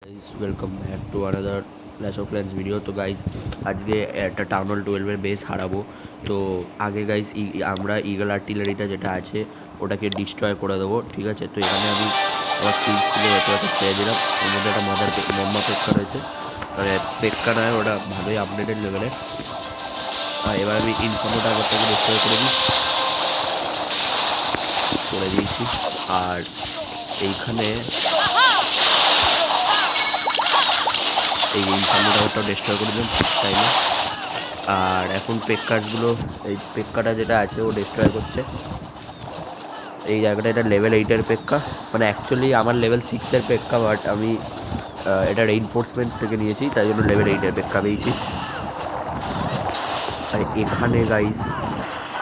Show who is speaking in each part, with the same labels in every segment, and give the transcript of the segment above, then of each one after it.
Speaker 1: Guys welcome back to another clash of clans video. তো guys আজকে একটা town hall 12-এর base হারাবো। তো আগে গাইস আমরা ইগল আর্টিলারিটা যেটা আছে ওটাকে ডিস্ট্রয় করে দেবো, ঠিক আছে? তো এখানে আমি আমার স্কিলসগুলো যত ছেড়ে দিলাম। ওর মধ্যে একটা মম্মা পেক্কা রয়েছে, মানে পেক্কা নয়, ওটা ভালোই আপডেটেড লেভেলে। আর এবার আমি ইনফর্মো টাইগারটাকে ডিস্ট্রয় করে দিয়েছি। আর এইখানে এই ইনফর্মো টাইগারটাও ডিস্ট্রয় করে দিলাম ঠিক টাইমে। আর এখন পেক্কাসগুলো, এই পেক্কাটা যেটা আছে ও ডিস্ট্রয় করছে এই জায়গাটা। এটা লেভেল 8-এর পেক্কা, মানে অ্যাকচুয়ালি আমার লেভেল 6-এর পেক্কা, বাট আমি এটা রেইনফোর্সমেন্ট থেকে নিয়েছি, তাই জন্য লেভেল 8-এর পেক্কা পেয়েছি। আর এখানে গাইস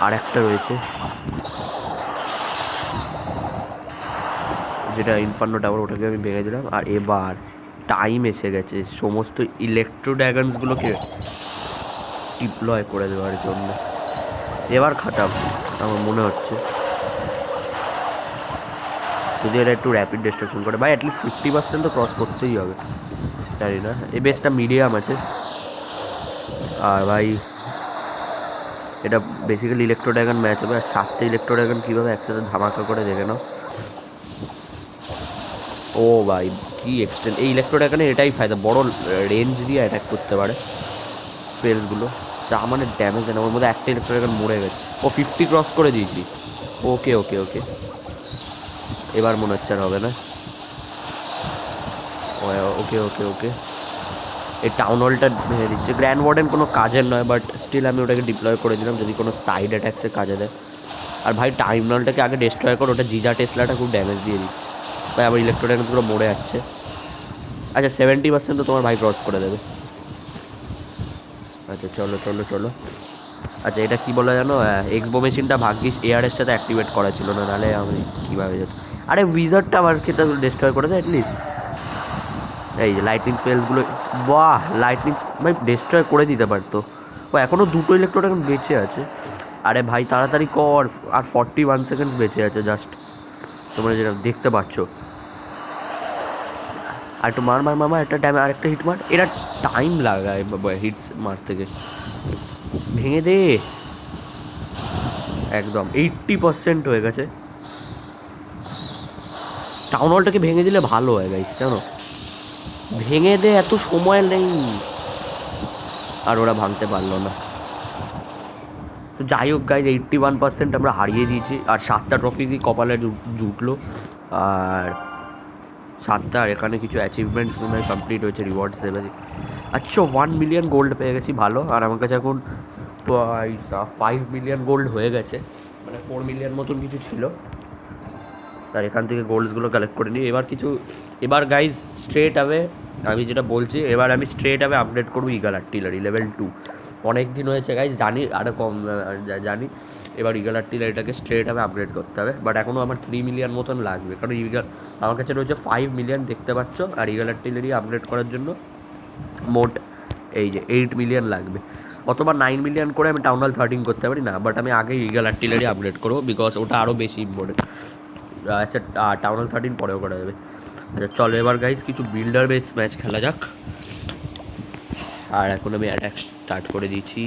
Speaker 1: আর একটা রয়েছে যেটা ইনফার্নো টাওয়ার, ওটাকে আমি ভেঙে দিলাম। আর এবার টাইম এসে গেছে সমস্ত ইলেকট্রো ড্রাগনসগুলোকে ডিপ্লয় করে দেওয়ার জন্য। এবার খাটাবো আমার মনে হচ্ছে, যদি এটা একটু র্যাপিড ডিস্ট্রাকশন করে। ভাই অ্যাটলিস্ট 50% তো ক্রস করতেই হবে, জানি না। এই বেসটা মিডিয়াম আছে। আর ভাই এটা বেসিক্যালি ইলেকট্রো ড্রাগন ম্যাচ হবে। আর 7টে ইলেকট্রো ড্রাগন কীভাবে একসাথে ধামাকা করে দেখে নাও। ও ভাই কি এক্সটেন্ড! এই ইলেকট্রো ড্রাগনের এটাই ফায়দা, বড় রেঞ্জ দিয়ে অ্যাটাক করতে পারে স্পেলসগুলো। যা মানে ড্যামেজ দেয় না। ওর মধ্যে একটা ইলেকট্রো ড্রাগন মরে গেছে। ও 50 ক্রস করে দিয়েছি। ওকে ওকে ওকে, এবার মনে হচ্ছে আর হবে না। ওকে ওকে ওকে, এই টাউন হলটা ভেঙে দিচ্ছে। গ্র্যান্ড ওয়ার্ডেন কোনো কাজের নয়, বাট স্টিল আমি ওটাকে ডিপ্লয় করে দিলাম যদি কোনো সাইড অ্যাটাক্সে কাজে দেয়। আর ভাই টাইম নলটাকে আগে ডিস্ট্রয় করো, ওটা জিজা টেসলাটা খুব ড্যামেজ দিয়ে দিচ্ছে। ভাই আবার ইলেকট্রোড্রাগনসগুলো মরে যাচ্ছে। আচ্ছা 70% তো তোমার ভাই ক্রস করে দেবে। আচ্ছা চলো চলো চলো। আচ্ছা এটা কী বলা জানো, এক্সবো মেশিনটা ভাগ্যিস এয়ারের সাথে অ্যাক্টিভেট করা ছিল না, নাহলে আমি কীভাবে যেত। আরে উইজারটা আবার খেতে ডিস্ট্রয় করে দেয় অ্যাটলিস্ট। এই যে লাইটনিং স্পেলসগুলো, বাহ লাইটনিং ভাই ডিস্ট্রয় করে দিতে পারতো। ও এখনও দুটো ইলেকট্রোড এখন বেঁচে আছে। আরে ভাই তাড়াতাড়ি কর, আর 41 সেকেন্ডস বেঁচে আছে জাস্ট, তোমরা যেটা দেখতে পাচ্ছ। আর একটু মার মার মার, একটা ড্যামে আরেকটা হিট মার। এরা টাইম লাগায় হিটস মার থেকে। ভেঙে দে, একদম 80% হয়ে গেছে। টাউন হলটাকে ভেঙে দিলে ভালো হয় গাইস, জানো, ভেঙে দে, এত সময় নেই। আর ওরা ভাঙতে পারলো না। তো যাই হোক গাইজ, 81% আমরা হারিয়ে দিয়েছি। আর 7টা ট্রফিজই কপালে জুটলো। আর 7টা, আর এখানে কিছু অ্যাচিভমেন্টস মনে হয় কমপ্লিট হয়েছে, রিওয়ার্ডস দেবে। আচ্ছা 1 মিলিয়ন গোল্ড পেয়ে গেছি, ভালো। আর আমার কাছে এখন 5 মিলিয়ন গোল্ড হয়ে গেছে, মানে 4 মিলিয়ন মতন কিছু ছিল। আর এখান থেকে গোল্ডসগুলো কালেক্ট করে নিই। এবার গাইজ স্ট্রেট অ্যাওয়ে আমি যেটা বলছি, এবার আমি স্ট্রেট অ্যাওয়ে আপডেট করবো ইগল আর্টিলারি লেভেল 2। অনেক দিন হয়েছে গাইজ, জানি আরও কম জানি। এবার ইগল আর্টিলারিটাকে স্ট্রেট অ্যাওয়ে আপগ্রেড করতে হবে, বাট এখনও আমার 3 মিলিয়ন মতন লাগবে, কারণ আমার কাছে রয়েছে 5 মিলিয়ন, দেখতে পাচ্ছ। আর ইগল আর্টিলারি আপগ্রেড করার জন্য মোট এই যে 8 মিলিয়ন লাগবে। অথবা 9 মিলিয়ন করে আমি টাউন হল 13 করতে পারি না, বাট আমি আগে ইগল আর্টিলারি আপগ্রেড করবো, বিকজ ওটা আরও বেশি ইম্পর্টেন্ট। টাউন হল 13 পরেও করা যাবে। আচ্ছা চলো এবার গাইজ কিছু বিল্ডার বেস ম্যাচ খেলা যাক। আর এখন আমি অ্যাটাক স্টার্ট করে দিয়েছি।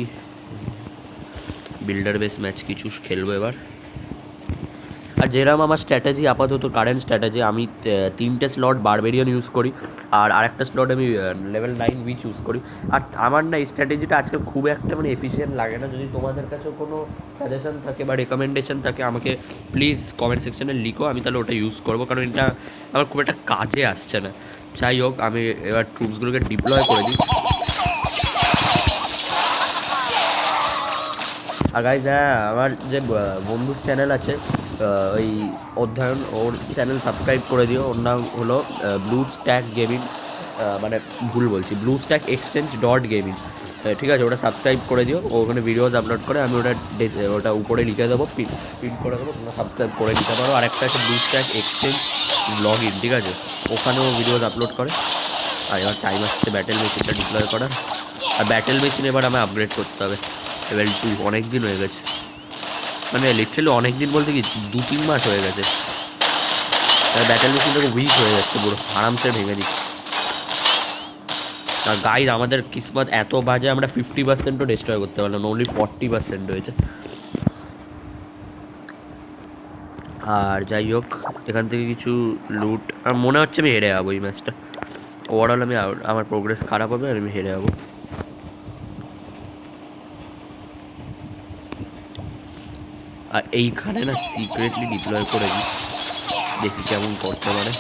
Speaker 1: বিল্ডার বেস ম্যাচ কিছু খেলবো এবার। আর যেরকম আমার স্ট্র্যাটেজি, আপাতত কারেন্ট স্ট্র্যাটেজি, আমি 3টে স্লট বারবেরিয়ান ইউজ করি, আর আরেকটা স্লট আমি লেভেল 9 উইচ ইউজ করি। আর আমার না এই স্ট্র্যাটেজিটা আজকে খুব একটা মানে এফিসিয়েন্ট লাগে না। যদি তোমাদের কাছেও কোনো সাজেশন থাকে বা রেকমেন্ডেশন থাকে, আমাকে প্লিজ কমেন্ট সেকশনে লিখো, আমি তাহলে ওটা ইউজ করবো, কারণ এটা আমার খুব একটা কাজে আসছে না। যাই হোক, আমি এবার ট্রুপসগুলোকে ডিপ্লয় করে দিই। আর গাইজ, হ্যাঁ, আমার যে বন্ধুর চ্যানেল আছে ওই অধ্যয়ন, ওর চ্যানেল সাবস্ক্রাইব করে দিও। ওর নাম হলো ব্লু স্ট্যাক গেমিং, মানে ভুল বলছি, blue stack exchange dot gaming, ঠিক আছে? ওটা সাবস্ক্রাইব করে দিও। ও ওখানে ভিডিওস আপলোড করে, আমি ওটা উপরে লিখে দেবো, পিন করে দেবো, তোমরা সাবস্ক্রাইব করে দিতে পারো। আর একটা আছে blue stack exchange blog in, ঠিক আছে? ওখানেও ভিডিওস আপলোড করে। আর এবার টাইম আসছে ব্যাটেল মেশিনটা ডিপ্লয় করার। আর ব্যাটেল মেশিন এবার আমায় আপগ্রেড করতে হবে লেভেল 2। অনেক দিন হয়ে গেছে, মানে লিটারালি অনেক দিন বলতে কি 2-3 মাস হয়ে গেছে। ব্যাটেল মেশিনটাকে উইক হয়ে যাচ্ছে পুরো, আরামসে ভেঙে দিচ্ছে। আর গাইজ আমাদের কিসমত এত বাজে, আমরা 50%ও ডিস্ট্রয় করতে পারলাম না, অনলি 40% হয়েছে। আর যাই হোক, এখান থেকে কিছু লুট, আর মনে হচ্ছে আমি হেরে যাবো এই ম্যাচটা। ওভারঅল আমি আমার প্রোগ্রেস খারাপ হবে আর আমি হেরে যাবো। আর এইখানে না সিক্রেটলি ডিপ্লয় করে দিই, দেখি কেমন করতে পারে।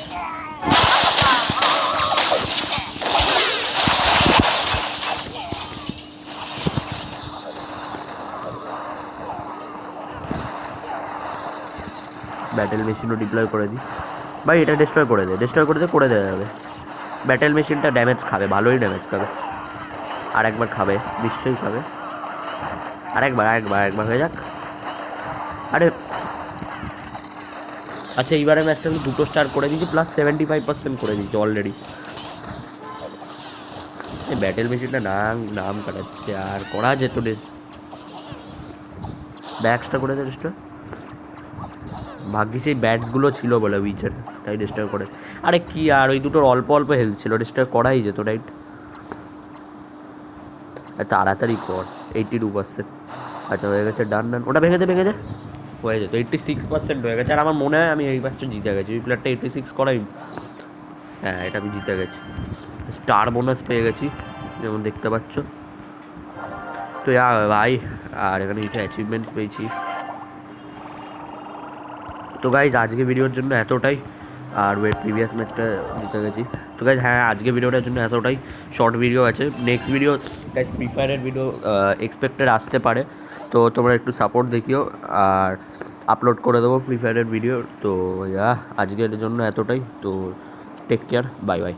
Speaker 1: ব্যাটেল মেশিনও ডিপ্লয় করে দিই ভাই, এটা ডিস্ট্রয় করে দে, ডিস্ট্রয় করে দেওয়া যাবে। ব্যাটেল মেশিনটা ড্যামেজ খাবে, ভালোই ড্যামেজ খাবে। আর একবার খাবে, নিশ্চয়ই খাবে। আরেকবার হয়ে যাক। আরে আচ্ছা, এইবারে ম্যাচটা আমি 2 স্টার করে দিয়েছি, প্লাস 75% করে দিয়েছি অলরেডি। এই ব্যাটেল মেশিনটা নাম কাটাচ্ছে, আর করা যেত ব্যাক্সটা করে দে ডিস্ট্রয়। ভাগ্যিস এই ব্যাটসগুলো ছিল বলে উইচের, তাই ডিস্ট্রয় করে। আরে কি আর, ওই দুটোর অল্প অল্প হেলথ ছিল, ডিস্ট্রয় করাই যেত, রাইট? তাড়াতাড়ি কর, 82%। আচ্ছা হয়ে গেছে, ডান। ওটা ভেঙে দে হয়ে যেত। 86% হয়ে গেছে। আর আমার মনে হয় আমি এই ম্যাচটা জিতে গেছি, ওই প্লেয়ারটা 86 করাই। হ্যাঁ, এটা আমি জিতে গেছি, স্টার বোনাস পেয়ে গেছি যেমন দেখতে পাচ্ছ। তো ভাই, আর এখানে কিছু অ্যাচিভমেন্টস পেয়েছি। তো গাইজ আজকে ভিডিওর জন্য এতটাই। আর প্রিভিয়াস ম্যাচটা জিতে গেছি। তো গাইজ হ্যাঁ, আজকে ভিডিওটার জন্য এতটাই। শর্ট ভিডিও আছে, নেক্সট ভিডিও গাইজ ফ্রি ফায়ারের ভিডিও এক্সপেক্টেড আসতে পারে। তো তোমরা একটু সাপোর্ট দেখিও, আর আপলোড করে দেবো ফ্রি ফায়ারের ভিডিও। তো আজকের জন্য এতটাই। তো টেক কেয়ার, বাই বাই।